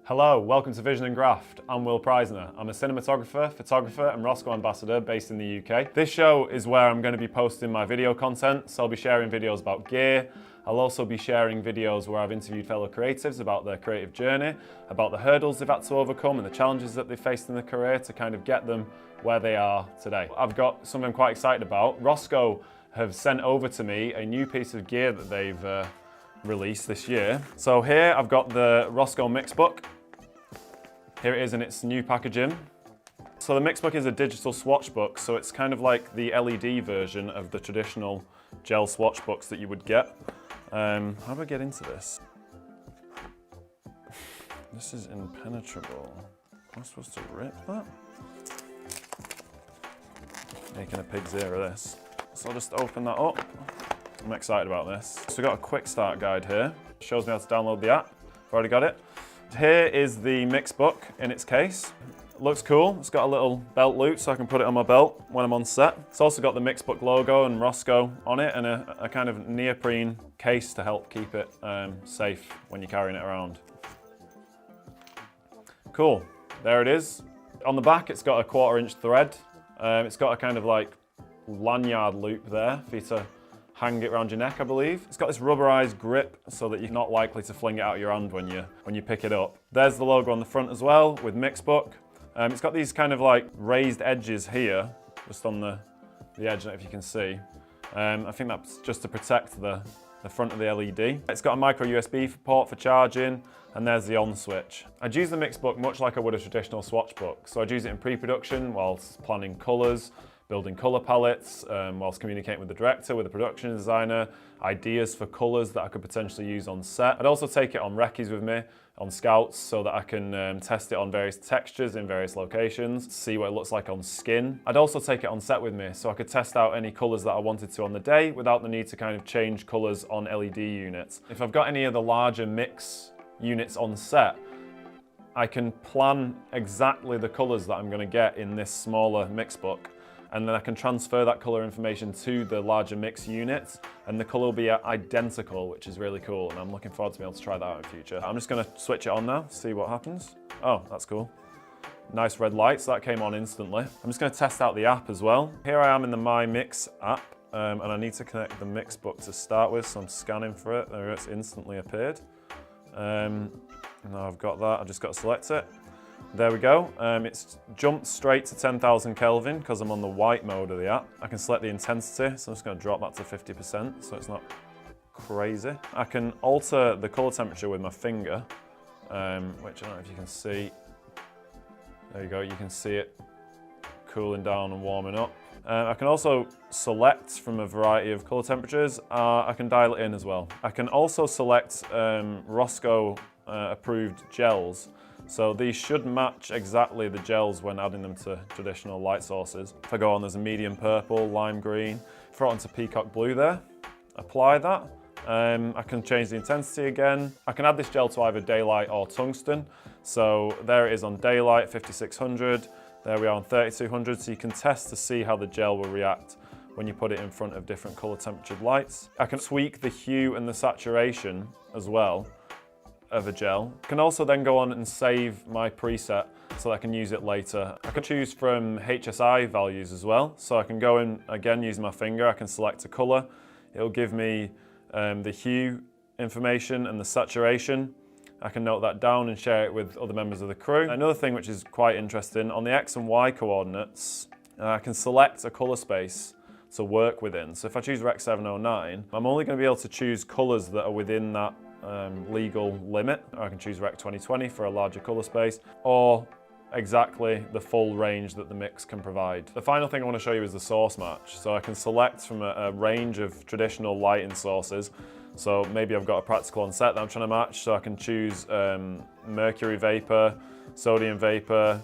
Hello, welcome to Vision and Graft. I'm Will Preisner. I'm a cinematographer, photographer and Rosco ambassador based in the UK. This show is where I'm going to be posting my video content, so I'll be sharing videos about gear. I'll also be sharing videos where I've interviewed fellow creatives about their creative journey, about the hurdles they've had to overcome and the challenges that they've faced in their career to kind of get them where they are today. I've got something I'm quite excited about. Rosco have sent over to me a new piece of gear that they've released this year. So here I've got the Rosco MIXBOOK. Here it is in its new packaging. So the MIXBOOK is a digital swatch book, so it's kind of like the LED version of the traditional gel swatch books that you would get. How do I get into this? This is impenetrable. Am I supposed to rip that? Making a pig's ear of this. So I'll just open that up. I'm excited about this. So we've got a quick start guide here. It shows me how to download the app. I've already got it. Here is the MIXBOOK in its case. It looks cool. It's got a little belt loop so I can put it on my belt when I'm on set. It's also got the MIXBOOK logo and Rosco on it and a kind of neoprene case to help keep it safe when you're carrying it around. Cool, there it is. On the back it's got a 1/4" thread. It's got a kind of like lanyard loop there for you to hang it around your neck, I believe. It's got this rubberized grip so that you're not likely to fling it out of your hand when you pick it up. There's the logo on the front as well with MIXBOOK. It's got these kind of like raised edges here, just on the edge, I don't know if you can see. I think that's just to protect the front of the LED. It's got a micro USB port for charging, and there's the on switch. I'd use the MIXBOOK much like I would a traditional swatch book. So I'd use it in pre-production whilst planning colours, building colour palettes, whilst communicating with the director, with the production designer, ideas for colours that I could potentially use on set. I'd also take it on recce's with me, on scouts, so that I can test it on various textures in various locations, see what it looks like on skin. I'd also take it on set with me, so I could test out any colours that I wanted to on the day without the need to kind of change colours on LED units. If I've got any of the larger mix units on set, I can plan exactly the colours that I'm going to get in this smaller MIXBOOK, and then I can transfer that colour information to the larger mix units, and the colour will be identical, which is really cool, and I'm looking forward to being able to try that out in future. I'm just going to switch it on now, see what happens. Oh, that's cool. Nice red lights, that came on instantly. I'm just going to test out the app as well. Here I am in the My Mix app, and I need to connect the MIXBOOK to start with, so I'm scanning for it. There it's instantly appeared. Now I've got that, I've just got to select it. There we go. It's jumped straight to 10,000 Kelvin because I'm on the white mode of the app. I can select the intensity, so I'm just going to drop that to 50% so it's not crazy. I can alter the colour temperature with my finger, which I don't know if you can see. There you go, you can see it cooling down and warming up. I can also select from a variety of colour temperatures. I can dial it in as well. I can also select Rosco approved gels. So these should match exactly the gels when adding them to traditional light sources. If I go on, there's a medium purple, lime green, throw it onto peacock blue there, apply that. I can change the intensity again. I can add this gel to either daylight or tungsten. So there it is on daylight, 5600. There we are on 3200, so you can test to see how the gel will react when you put it in front of different colour temperatured lights. I can tweak the hue and the saturation as well of a gel. I can also then go on and save my preset so that I can use it later. I can choose from HSI values as well, so I can go in again using my finger. I can select a colour. It'll give me the hue information and the saturation. I can note that down and share it with other members of the crew. Another thing which is quite interesting, on the X and Y coordinates, I can select a colour space to work within. So if I choose Rec 709, I'm only going to be able to choose colours that are within that legal limit. I can choose Rec 2020 for a larger colour space, or exactly the full range that the mix can provide. The final thing I want to show you is the source match. So I can select from a range of traditional lighting sources. So maybe I've got a practical on set that I'm trying to match, so I can choose mercury vapor, sodium vapor,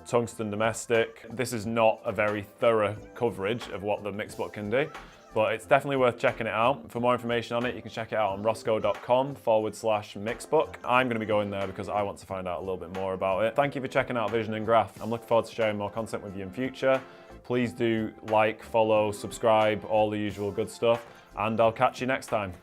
tungsten domestic. This is not a very thorough coverage of what the MIXBOOK can do, but it's definitely worth checking it out. For more information on it, you can check it out on rosco.com/MIXBOOK. I'm going to be going there because I want to find out a little bit more about it. Thank you for checking out Vision and Graft. I'm looking forward to sharing more content with you in future. Please do like, follow, subscribe, all the usual good stuff, and I'll catch you next time.